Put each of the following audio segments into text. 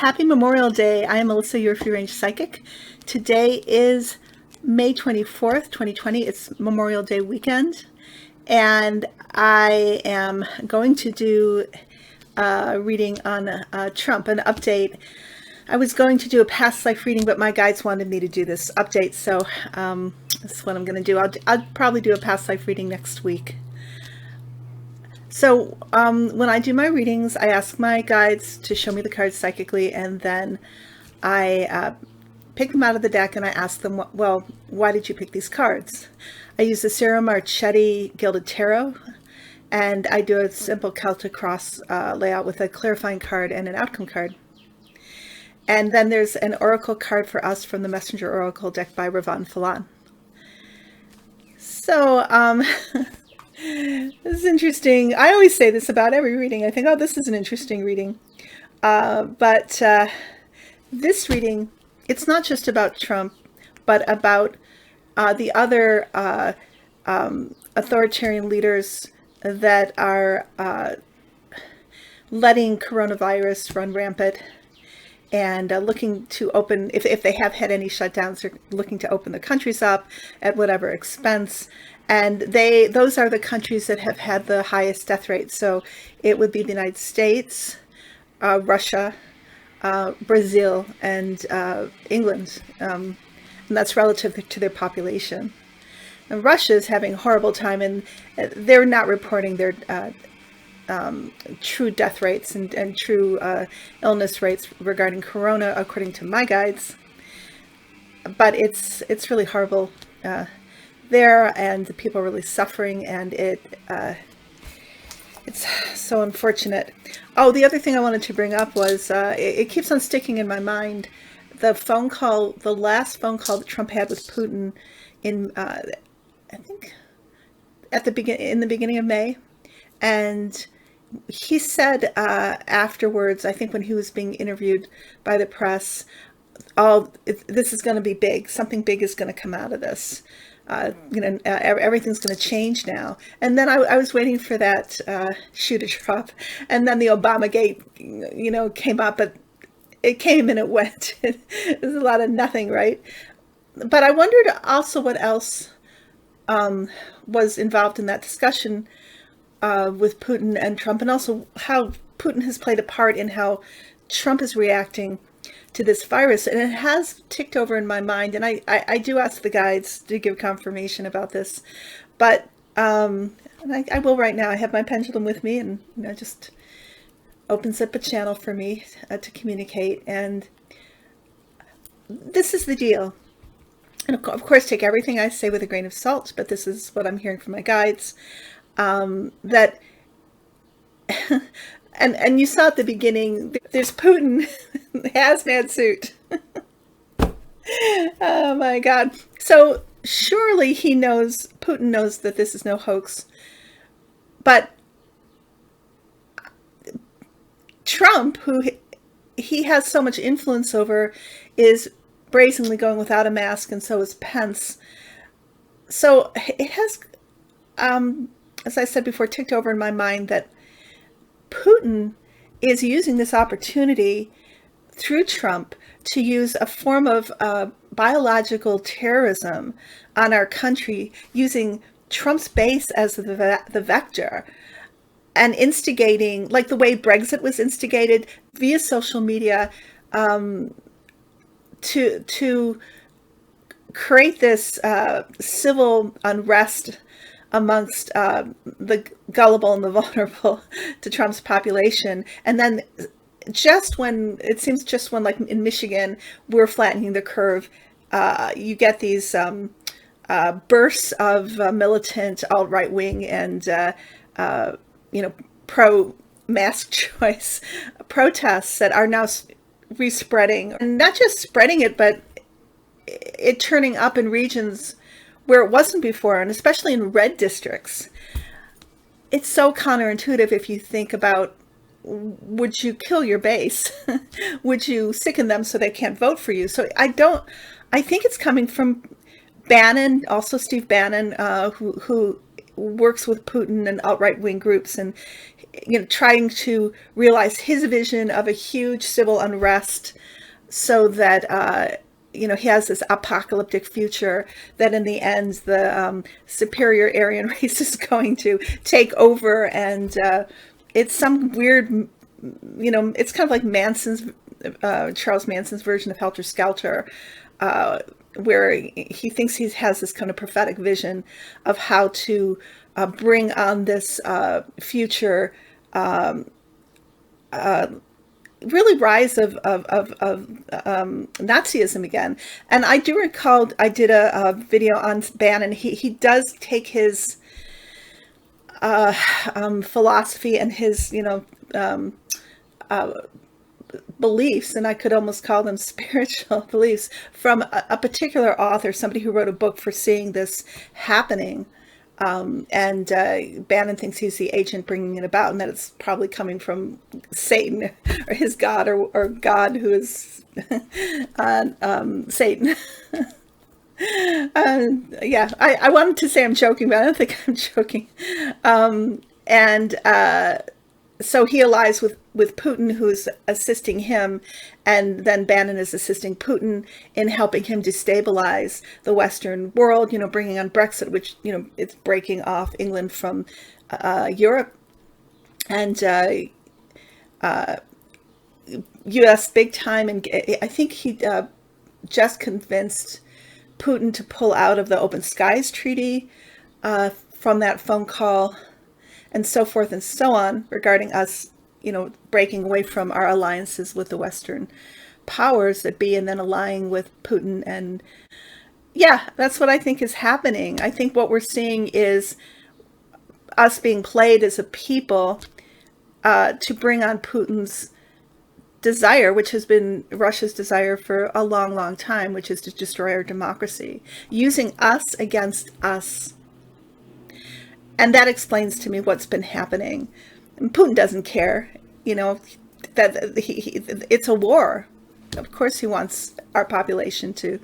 Happy Memorial Day. I am Melissa, your Free Range Psychic. Today is May 24th, 2020. It's Memorial Day weekend. And I am going to do a reading on Trump, an update. I was going to do a past life reading, but my guides wanted me to do this update. So that's what I'm going to do. I'll probably do a past life reading next week. So when I do my readings, I ask my guides to show me the cards psychically, and then I pick them out of the deck and I ask them, well, why did you pick these cards? I use the Ciro Marchetti Gilded Tarot, and I do a simple Celtic cross layout with a clarifying card and an outcome card. And then there's an oracle card for us from the Messenger Oracle deck by Ravynne Phelan. So, this is interesting. I always say this about every reading. I think, oh, this is an interesting reading. But this reading, it's not just about Trump, but about the other authoritarian leaders that are letting coronavirus run rampant and looking to open, if they have had any shutdowns, they're looking to open the countries up at whatever expense. And those are the countries that have had the highest death rates. So it would be the United States, Russia, Brazil, and England. And that's relative to their population. And Russia is having a horrible time, and they're not reporting their true death rates and true illness rates regarding corona, according to my guides. But it's really horrible there, and the people are really suffering, and it's so unfortunate. Oh, the other thing I wanted to bring up was it keeps on sticking in my mind, the last phone call that Trump had with Putin in I think in the beginning of May. And he said afterwards, I think when he was being interviewed by the press, this is going to be big. Something big is going to come out of this. Everything's going to change now. And then I was waiting for that shoe to drop. And then the Obamagate, came up, but it came and it went. There's a lot of nothing, right? But I wondered also what else was involved in that discussion with Putin and Trump, and also how Putin has played a part in how Trump is reacting to this virus. And it has ticked over in my mind, and I do ask the guides to give confirmation about this, but I will right now. I have my pendulum with me, and just opens up a channel for me to communicate. And this is the deal. And of course, take everything I say with a grain of salt, but this is what I'm hearing from my guides. That and you saw at the beginning, there's Putin, hazmat suit. Oh my God. So surely Putin knows that this is no hoax. But Trump, who he has so much influence over, is brazenly going without a mask, and so is Pence. So it has, as I said before, ticked over in my mind that Putin is using this opportunity through Trump to use a form of biological terrorism on our country, using Trump's base as the vector, and instigating, like the way Brexit was instigated via social media, to create this civil unrest amongst the gullible and the vulnerable to Trump's population. And then just when like in Michigan, we're flattening the curve, you get these bursts of militant alt-right wing and pro-mask choice protests that are now respreading, and not just spreading it, but it turning up in regions where it wasn't before, and especially in red districts. It's so counterintuitive if you think about, would you kill your base? Would you sicken them so they can't vote for you? So I think it's coming from Bannon, also Steve Bannon, who works with Putin and alt-right wing groups, and trying to realize his vision of a huge civil unrest so that he has this apocalyptic future that in the end the superior Aryan race is going to take over, and it's some weird, it's kind of like Charles Manson's version of Helter Skelter, where he thinks he has this kind of prophetic vision of how to bring on this future really rise of Nazism again. And I do recall I did a video on Bannon. He does take his philosophy and his beliefs, and I could almost call them spiritual beliefs, from a particular author, somebody who wrote a book foreseeing this happening. And Bannon thinks he's the agent bringing it about, and that it's probably coming from Satan or his God, or God who is Satan. Yeah, I wanted to say I'm joking, but I don't think I'm joking. So he allies with Putin, who's assisting him, and then Bannon is assisting Putin in helping him destabilize the Western world, bringing on Brexit, which, it's breaking off England from Europe. And U.S. big time, and I think he just convinced Putin to pull out of the Open Skies Treaty from that phone call, and so forth and so on, regarding us, breaking away from our alliances with the Western powers that be, and then allying with Putin. And yeah, that's what I think is happening. I think what we're seeing is us being played as a people to bring on Putin's desire, which has been Russia's desire for a long, long time, which is to destroy our democracy, using us against us. And that explains to me what's been happening. And Putin doesn't care, that it's a war. Of course, he wants our population to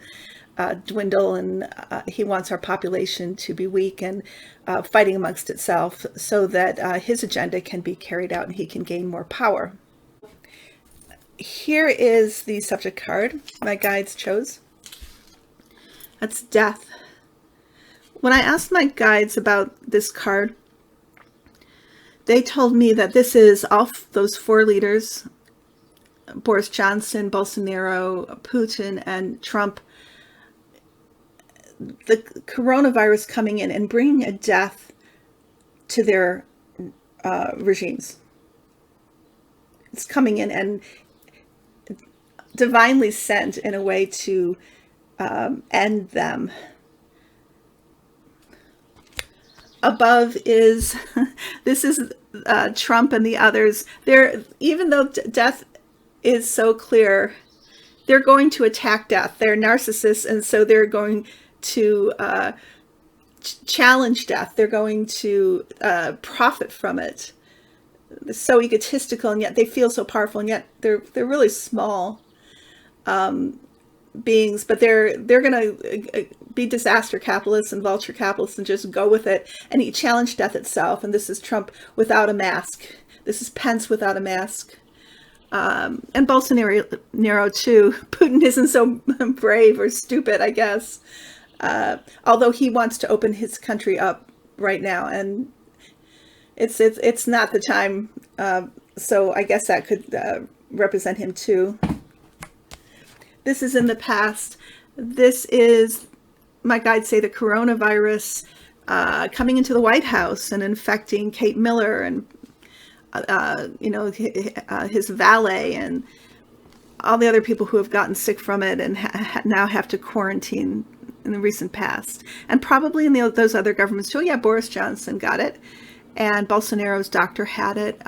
dwindle, and he wants our population to be weak and fighting amongst itself, so that his agenda can be carried out and he can gain more power. Here is the subject card my guides chose. That's death. When I asked my guides about this card, they told me that this is all those four leaders, Boris Johnson, Bolsonaro, Putin, and Trump, the coronavirus coming in and bringing a death to their regimes. It's coming in and divinely sent in a way to end them. Above is, this is Trump and the others. Even though death is so clear, they're going to attack death. They're narcissists, and so they're going to challenge death. They're going to profit from it. They're so egotistical, and yet they feel so powerful, and yet they're really small beings, but they're going to be disaster capitalists and vulture capitalists and just go with it. And he challenged death itself. And this is Trump without a mask. This is Pence without a mask. And Bolsonaro too. Putin isn't so brave or stupid, I guess. Although he wants to open his country up right now, and it's not the time. So I guess that could represent him too. This is in the past. This is, my guides say, the coronavirus coming into the White House and infecting Kate Miller and, his valet and all the other people who have gotten sick from it and now have to quarantine in the recent past. And probably in those other governments too. Yeah, Boris Johnson got it. And Bolsonaro's doctor had it.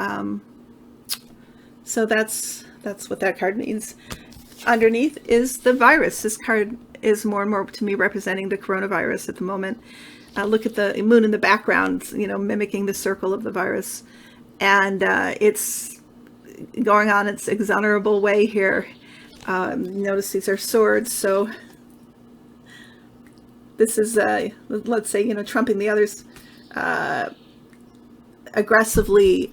So that's what that card means. Underneath is the virus. This card is more and more to me representing the coronavirus at the moment. Look at the moon in the background, mimicking the circle of the virus. And it's going on its exonerable way here. Notice these are swords. So this is, let's say, trumping the others. aggressively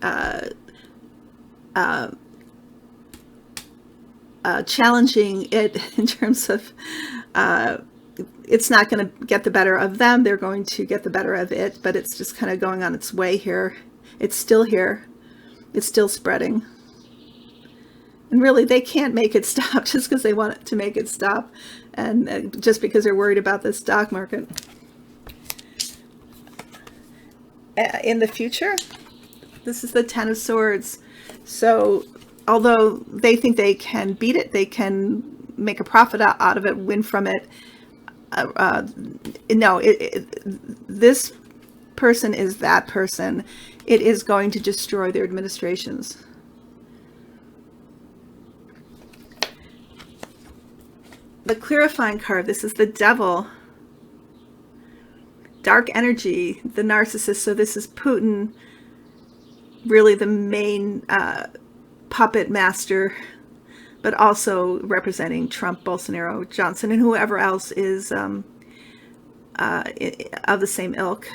challenging it in terms of it's not going to get the better of them. They're going to get the better of it, but it's just kind of going on its way here. It's still here. It's still spreading. And really, they can't make it stop just because they want to make it stop, and just because they're worried about the stock market. In the future, this is the Ten of Swords. So although they think they can beat it, they can make a profit out of it, win from it, no, this person is that person. It is going to destroy their administrations. The clarifying card, this is the Devil. Dark energy, the narcissist. So this is Putin, really the main puppet master, but also representing Trump, Bolsonaro, Johnson, and whoever else is of the same ilk.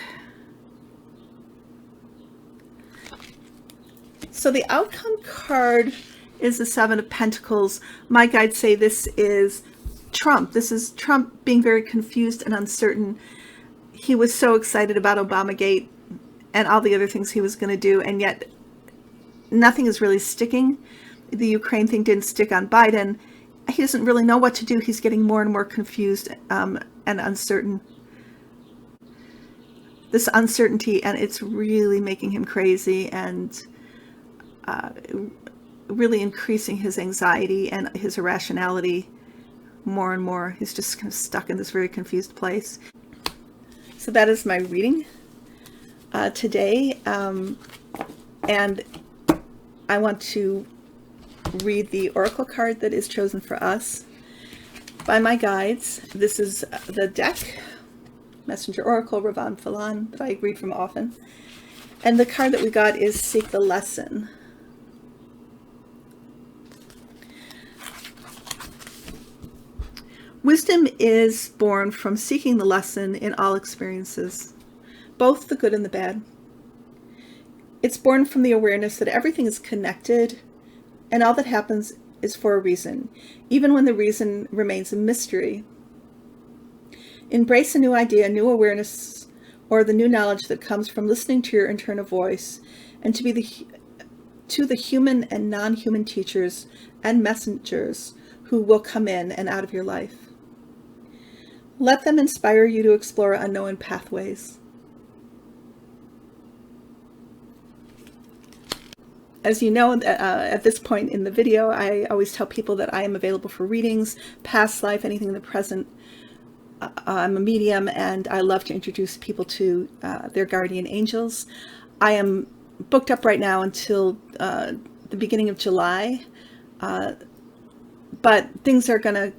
So the outcome card is the Seven of Pentacles. My guides say this is Trump. This is Trump being very confused and uncertain. He was so excited about Obamagate and all the other things he was going to do, and yet nothing is really sticking. The Ukraine thing didn't stick on Biden. He doesn't really know what to do. He's getting more and more confused and uncertain. This uncertainty, and it's really making him crazy and really increasing his anxiety and his irrationality more and more. He's just kind of stuck in this very confused place. So that is my reading today, and I want to read the oracle card that is chosen for us by my guides. This is the deck, Messenger Oracle, Ravynne Phelan, that I read from often. And the card that we got is Seek the Lesson. Wisdom is born from seeking the lesson in all experiences, both the good and the bad. It's born from the awareness that everything is connected and all that happens is for a reason, even when the reason remains a mystery. Embrace a new idea, a new awareness, or the new knowledge that comes from listening to your internal voice, and to the human and non-human teachers and messengers who will come in and out of your life. Let them inspire you to explore unknown pathways. As you know, at this point in the video, I always tell people that I am available for readings, past life, anything in the present. I'm a medium, and I love to introduce people to their guardian angels. I am booked up right now until the beginning of July, but things are going to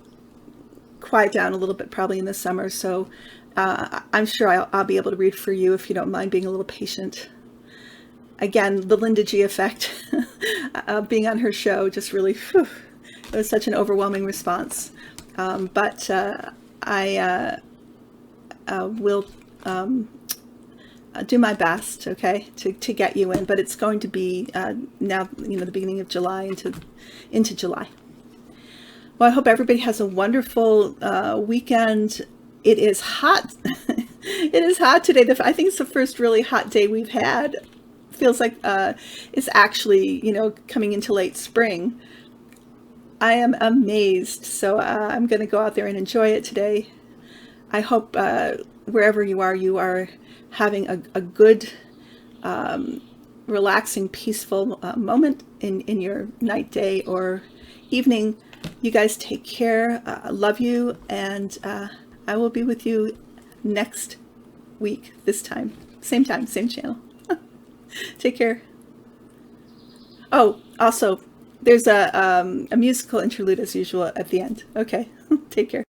quiet down a little bit probably in the summer, so I'm sure I'll be able to read for you if you don't mind being a little patient. Again, the Linda G effect, being on her show, just really, whew, it was such an overwhelming response. But I will do my best, okay, to get you in. But it's going to be now, the beginning of July into July. Well, I hope everybody has a wonderful weekend. It is hot. It is hot today. I think it's the first really hot day we've had. Feels like it's actually, coming into late spring. I am amazed. So I'm going to go out there and enjoy it today. I hope wherever you are having a good, relaxing, peaceful moment in your night, day, or evening. You guys take care. Love you. And I will be with you next week, this time, same channel. Take care. Oh, also, there's a musical interlude as usual at the end. Okay, take care.